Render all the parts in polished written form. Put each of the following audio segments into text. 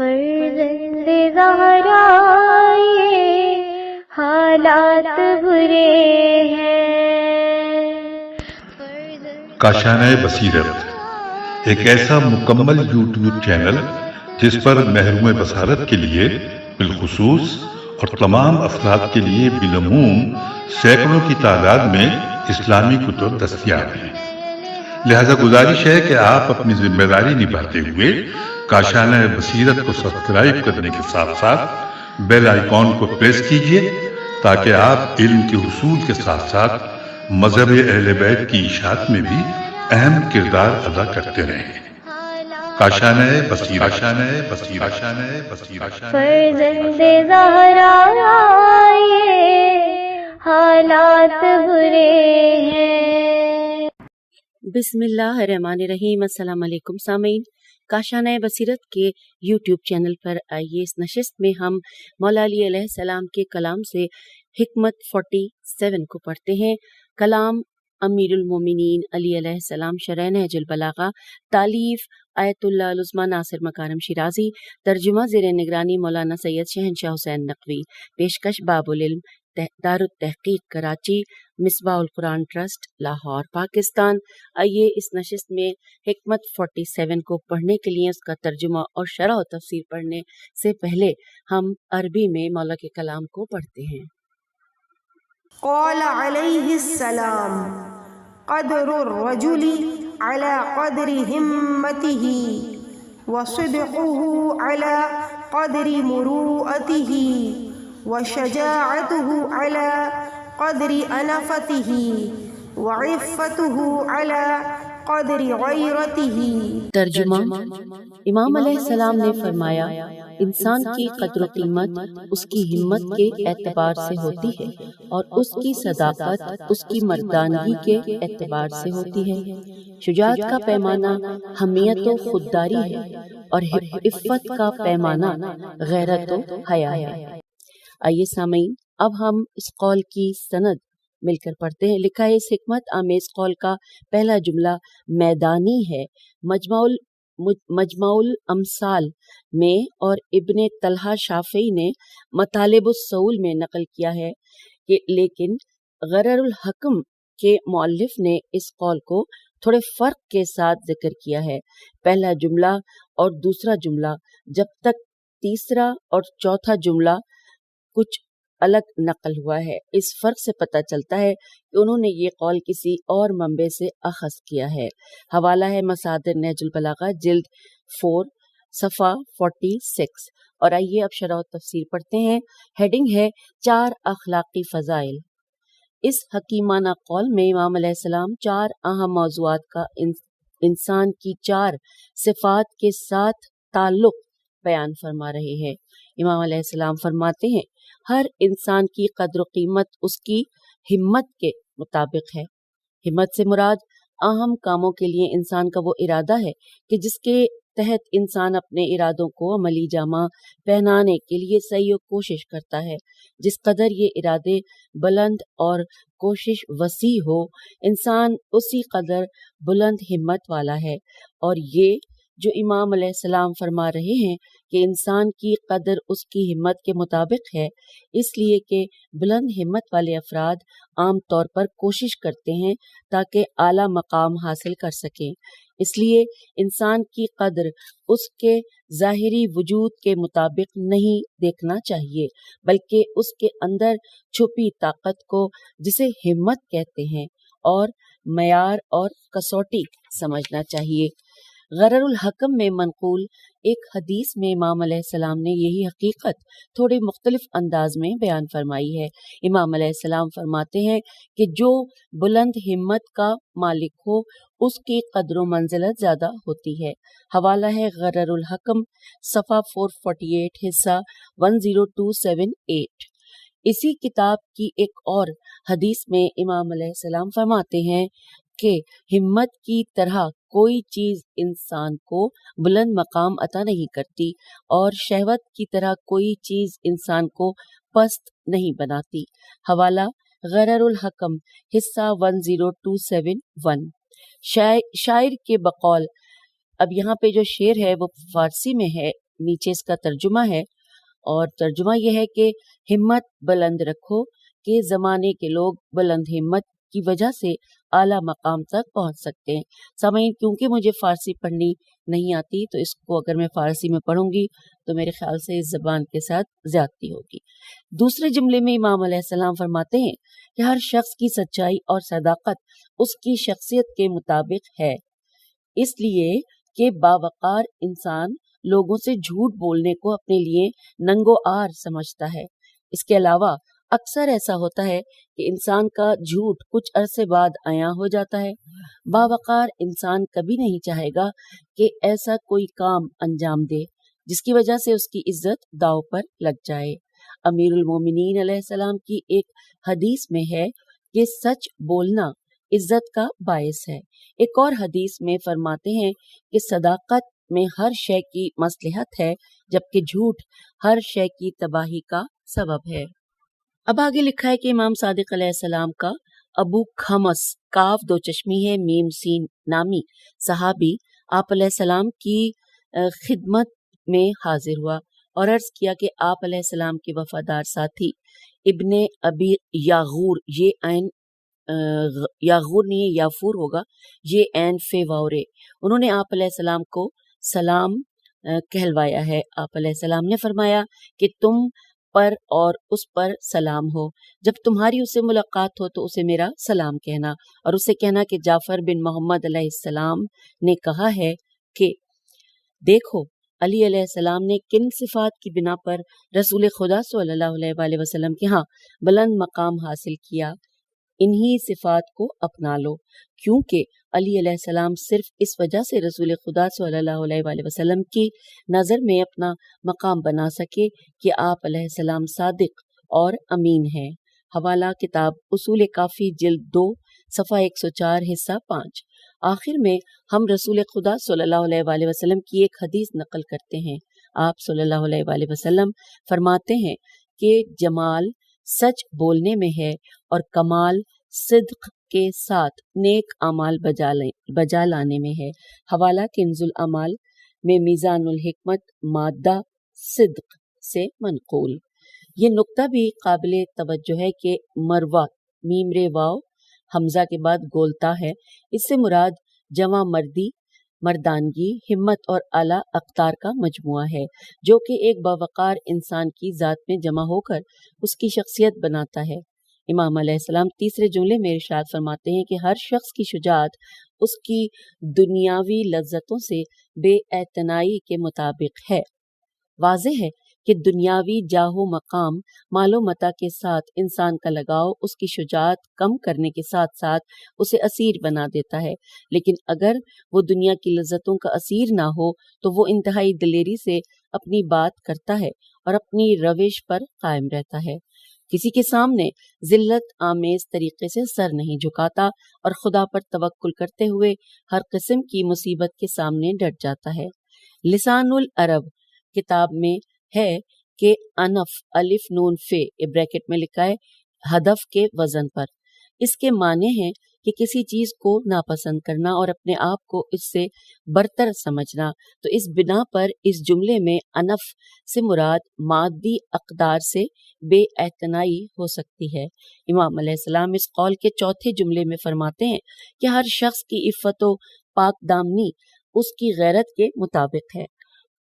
فرزند زہرا یہ حالات برے ہیں۔ کاشانۂ بصیرت ایک ایسا مکمل یوٹیوب چینل جس پر محروم بصارت کے لیے بالخصوص اور تمام افراد کے لیے بالعموم سینکڑوں کی تعداد میں اسلامی کتب دستیاب ہیں۔ لہذا گزارش ہے کہ آپ اپنی ذمہ داری نبھاتے ہوئے کاشانۂ بصیرت کو سبسکرائب کرنے کے ساتھ ساتھ بیل آئیکن کو پریس کیجیے تاکہ آپ علم کے حصول کے ساتھ ساتھ مذہب اہل بیت کی اشاعت میں بھی اہم کردار ادا کرتے رہیں۔ کاشانۂ بصیرت، کاشانۂ بصیرت، کاشانۂ بصیرت۔ فرزند زہرا یہ حالات برے ہیں۔ بسم اللہ الرحمن الرحیم۔ السلام علیکم سامعین، کاشانۂ بصیرت کے یوٹیوب چینل پر آئیے اس نشست میں ہم مولا علی علیہ السلام کے کلام سے حکمت 47 کو پڑھتے ہیں۔ کلام امیر المومنین علی علیہ السلام، شرح نہج البلاغہ، تالیف آیت اللہ العظمیٰ ناصر مکارم شیرازی، ترجمہ زیر نگرانی مولانا سید شہنشاہ حسین نقوی، پیشکش باب العلم، دار التحقیق کراچی، مصباح القرآن ٹرسٹ لاہور پاکستان۔ آئیے اس نشست میں حکمت 47 کو پڑھنے کے لیے اس کا ترجمہ اور شرح و تفسیر پڑھنے سے پہلے ہم عربی میں مولا کے کلام کو پڑھتے ہیں۔ قال علیہ السلام قدر الرجل على قدر همته وصدقه على قدر مروءته وشجاعته على قدر أنفته وعفته على قدر غیرته۔ ترجمہ، امام علیہ السلام نے فرمایا، انسان کی قدر و قیمت اس کی ہمت کے اعتبار سے ہوتی ہے اور اس کی صداقت اس کی مردانگی کے اعتبار سے ہوتی ہے۔ شجاعت کا پیمانہ حمیت و خودداری ہے اور عفت کا پیمانہ غیرت و حیا ہے۔ آئیے سامعین، اب ہم اس قول کی سند مل کر پڑھتے ہیں۔ لکھا ہے، اس حکمت آمیز قول کا پہلا جملہ میدانی ہے، مجمع الامثال میں، اور ابن طلحہ شافعی نے مطالب الصول میں نقل کیا ہے کہ لیکن غرر الحکم کے مؤلف نے اس قول کو تھوڑے فرق کے ساتھ ذکر کیا ہے۔ پہلا جملہ اور دوسرا جملہ، جب تک تیسرا اور چوتھا جملہ کچھ الگ نقل ہوا ہے۔ اس فرق سے پتہ چلتا ہے کہ انہوں نے یہ قول کسی اور منبع سے اخذ کیا ہے۔ حوالہ ہے مصادر نہج البلاغہ، جلد 4 صفحہ 46۔ اور آئیے اب شرح و تفسیر پڑھتے ہیں۔ ہیڈنگ ہے 4 اخلاقی فضائل۔ اس حکیمانہ قول میں امام علیہ السلام 4 اہم موضوعات کا انسان کی 4 صفات کے ساتھ تعلق بیان فرما رہے ہیں۔ امام علیہ السلام فرماتے ہیں، ہر انسان کی قدر و قیمت اس کی ہمت کے مطابق ہے۔ ہمت سے مراد اہم کاموں کے لیے انسان کا وہ ارادہ ہے کہ جس کے تحت انسان اپنے ارادوں کو عملی جامہ پہنانے کے لیے سعی و کوشش کرتا ہے۔ جس قدر یہ ارادے بلند اور کوشش وسیع ہو، انسان اسی قدر بلند ہمت والا ہے۔ اور یہ جو امام علیہ السلام فرما رہے ہیں کہ انسان کی قدر اس کی ہمت کے مطابق ہے، اس لیے کہ بلند ہمت والے افراد عام طور پر کوشش کرتے ہیں تاکہ اعلیٰ مقام حاصل کر سکیں۔ اس لیے انسان کی قدر اس کے ظاہری وجود کے مطابق نہیں دیکھنا چاہیے، بلکہ اس کے اندر چھپی طاقت کو، جسے ہمت کہتے ہیں، اور معیار اور کسوٹی سمجھنا چاہیے۔ غرر الحکم میں منقول ایک حدیث میں امام علیہ السلام نے یہی حقیقت تھوڑے مختلف انداز میں بیان فرمائی ہے۔ امام علیہ السلام فرماتے ہیں کہ جو بلند ہمت کا مالک ہو، اس کی قدر و منزلت زیادہ ہوتی ہے۔ حوالہ ہے غرر الحکم، صفحہ 448، حصہ 10278۔ اسی کتاب کی ایک اور حدیث میں امام علیہ السلام فرماتے ہیں کہ ہمت کی طرح کوئی چیز انسان کو بلند مقام عطا نہیں کرتی، اور شہوت کی طرح کوئی چیز انسان کو پست نہیں بناتی۔ حوالہ غرر الحکم، حصہ 10271۔ شاعر کے بقول، اب یہاں پہ جو شعر ہے وہ فارسی میں ہے، نیچے اس کا ترجمہ ہے، اور ترجمہ یہ ہے کہ ہمت بلند رکھو کہ زمانے کے لوگ بلند ہمت کی وجہ سے اعلیٰ مقام تک پہنچ سکتے ہیں۔ سامعین، کیونکہ مجھے فارسی پڑھنی نہیں آتی تو اس کو اگر میں فارسی میں پڑھوں گی تو میرے خیال سے اس زبان کے ساتھ زیادتی ہوگی۔ دوسرے جملے میں امام علیہ السلام فرماتے ہیں کہ ہر شخص کی سچائی اور صداقت اس کی شخصیت کے مطابق ہے، اس لیے کہ باوقار انسان لوگوں سے جھوٹ بولنے کو اپنے لیے ننگو آر سمجھتا ہے۔ اس کے علاوہ اکثر ایسا ہوتا ہے کہ انسان کا جھوٹ کچھ عرصے بعد عیاں ہو جاتا ہے۔ باوقار انسان کبھی نہیں چاہے گا کہ ایسا کوئی کام انجام دے جس کی وجہ سے اس کی عزت داؤ پر لگ جائے۔ امیر المومنین علیہ السلام کی ایک حدیث میں ہے کہ سچ بولنا عزت کا باعث ہے۔ ایک اور حدیث میں فرماتے ہیں کہ صداقت میں ہر شے کی مصلحت ہے، جبکہ جھوٹ ہر شے کی تباہی کا سبب ہے۔ اب آگے لکھا ہے کہ امام صادق علیہ السلام کا ابو خمس کاف دو چشمی ہے میم سین نامی صحابی آپ علیہ السلام کی خدمت میں حاضر ہوا اور عرض کیا کہ آپ علیہ السلام کے وفادار ساتھی ابن ابی یاغور، یہ عین یاغور نہیں ہے یافور ہوگا، یہ عین فے واورے، انہوں نے آپ علیہ السلام کو سلام کہلوایا ہے۔ آپ علیہ السلام نے فرمایا کہ تم پر اور اس پر سلام ہو، جب تمہاری اس سے ملاقات ہو تو اسے میرا سلام کہنا، اور اسے کہنا کہ جعفر بن محمد علیہ السلام نے کہا ہے کہ دیکھو علی علیہ السلام نے کن صفات کی بنا پر رسول خدا صلی اللہ علیہ وآلہ وسلم کے ہاں بلند مقام حاصل کیا، انہی صفات کو اپنا لو، کیونکہ علی علیہ السلام صرف اس وجہ سے رسول خدا صلی اللہ علیہ وآلہ وسلم کی نظر میں اپنا مقام بنا سکے کہ آپ علیہ السلام صادق اور امین ہیں۔ حوالہ کتاب اصول کافی جلد 2 صفحہ 104 حصہ 5۔ آخر میں ہم رسول خدا صلی اللہ علیہ وآلہ وسلم کی ایک حدیث نقل کرتے ہیں۔ آپ صلی اللہ علیہ وآلہ وسلم فرماتے ہیں کہ جمال سچ بولنے میں ہے اور کمال صدق کے ساتھ نیک اعمال بجا لانے میں ہے۔ حوالہ کنز الاعمال میں میزان الحکمت مادہ صدق سے منقول۔ یہ نقطہ بھی قابل توجہ ہے کہ مروہ میم رے واو حمزہ کے بعد گولتا ہے، اس سے مراد جمع مردی، مردانگی، ہمت اور اعلیٰ اقدار کا مجموعہ ہے، جو کہ ایک باوقار انسان کی ذات میں جمع ہو کر اس کی شخصیت بناتا ہے۔ امام علیہ السلام تیسرے جملے میں ارشاد فرماتے ہیں کہ ہر شخص کی شجاعت اس کی دنیاوی لذتوں سے بے اعتنائی کے مطابق ہے۔ واضح ہے کہ دنیاوی جاہ و مقام، مال و متاع کے ساتھ انسان کا لگاؤ اس کی شجاعت کم کرنے کے ساتھ ساتھ اسے اسیر بنا دیتا ہے، لیکن اگر وہ دنیا کی لذتوں کا اسیر نہ ہو تو وہ انتہائی دلیری سے اپنی بات کرتا ہے اور اپنی روش پر قائم رہتا ہے، کسی کے سامنے ذلت آمیز طریقے سے سر نہیں جھکاتا اور خدا پر توکل کرتے ہوئے ہر قسم کی مصیبت کے سامنے ڈٹ جاتا ہے۔ لسان العرب کتاب میں ہے کہ انف الف نون فے بریکٹ میں لکھا ہے ہدف کے وزن پر، اس کے معنی ہے کہ کسی چیز کو ناپسند کرنا اور اپنے آپ کو اس سے برتر سمجھنا، تو اس بنا پر اس جملے میں انف سے مراد مادی اقدار سے بے اعتنائی ہو سکتی ہے۔ امام علیہ السلام اس قول کے چوتھے جملے میں فرماتے ہیں کہ ہر شخص کی عفت و پاک دامنی اس کی غیرت کے مطابق ہے۔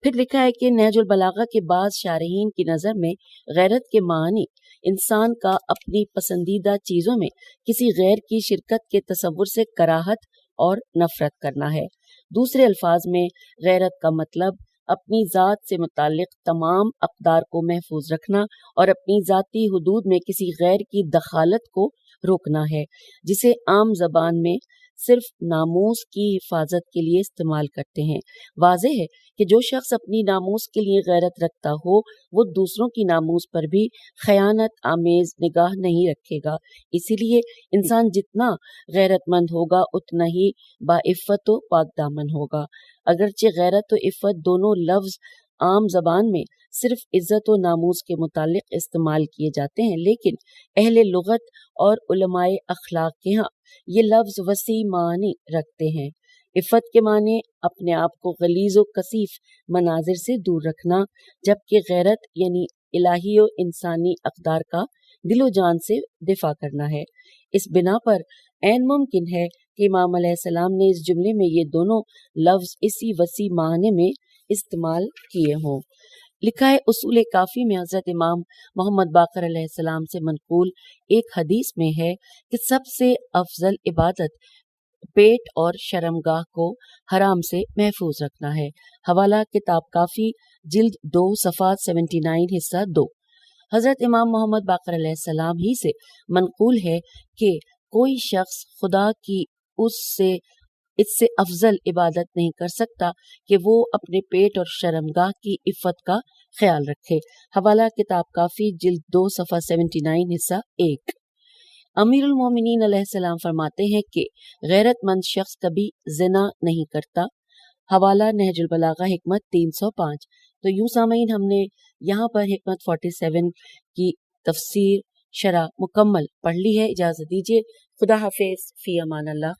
پھر لکھا ہے کہ نہج البلاغہ کے بعض شارحین کی نظر میں غیرت کے معنی انسان کا اپنی پسندیدہ چیزوں میں کسی غیر کی شرکت کے تصور سے کراہت اور نفرت کرنا ہے۔ دوسرے الفاظ میں غیرت کا مطلب اپنی ذات سے متعلق تمام اقدار کو محفوظ رکھنا اور اپنی ذاتی حدود میں کسی غیر کی دخالت کو روکنا ہے، جسے عام زبان میں صرف ناموس کی حفاظت کے لیے استعمال کرتے ہیں۔ واضح ہے کہ جو شخص اپنی ناموس کے لیے غیرت رکھتا ہو وہ دوسروں کی ناموس پر بھی خیانت آمیز نگاہ نہیں رکھے گا۔ اسی لیے انسان جتنا غیرت مند ہوگا اتنا ہی باعفت و پاک دامن ہوگا۔ اگرچہ غیرت و عفت دونوں لفظ عام زبان میں صرف عزت و ناموس کے متعلق استعمال کیے جاتے ہیں، لیکن اہل لغت اور علماء اخلاق کے ہاں یہ لفظ وسیع معنی رکھتے ہیں۔ عفت کے معنی اپنے آپ کو غلیظ و کثیف مناظر سے دور رکھنا، جبکہ غیرت یعنی الہی و انسانی اقدار کا دل و جان سے دفاع کرنا ہے۔ اس بنا پر عین ممکن ہے کہ امام علیہ السلام نے اس جملے میں یہ دونوں لفظ اسی وسیع معنی میں استعمال کیے ہوں۔ لکھا ہے اصول کافی میں حضرت امام محمد باقر علیہ السلام سے منقول ایک حدیث میں ہے کہ سب سے افضل عبادت پیٹ اور شرمگاہ کو حرام سے محفوظ رکھنا ہے۔ حوالہ کتاب کافی جلد 2 صفحہ 79 حصہ 2۔ حضرت امام محمد باقر علیہ السلام ہی سے منقول ہے کہ کوئی شخص خدا کی اس سے افضل عبادت نہیں کر سکتا کہ وہ اپنے پیٹ اور شرمگاہ کی عفت کا خیال رکھے۔ حوالہ کتاب کافی جلد 2 صفحہ 79 حصہ 1۔ امیر المومنین علیہ السلام فرماتے ہیں کہ غیرت مند شخص کبھی زنا نہیں کرتا۔ حوالہ نہج البلاغہ حکمت 305۔ تو یوں سامعین ہم نے یہاں پر حکمت 47 کی تفسیر شرح مکمل پڑھ لی ہے۔ اجازت دیجیے، خدا حافظ، فی امان اللہ۔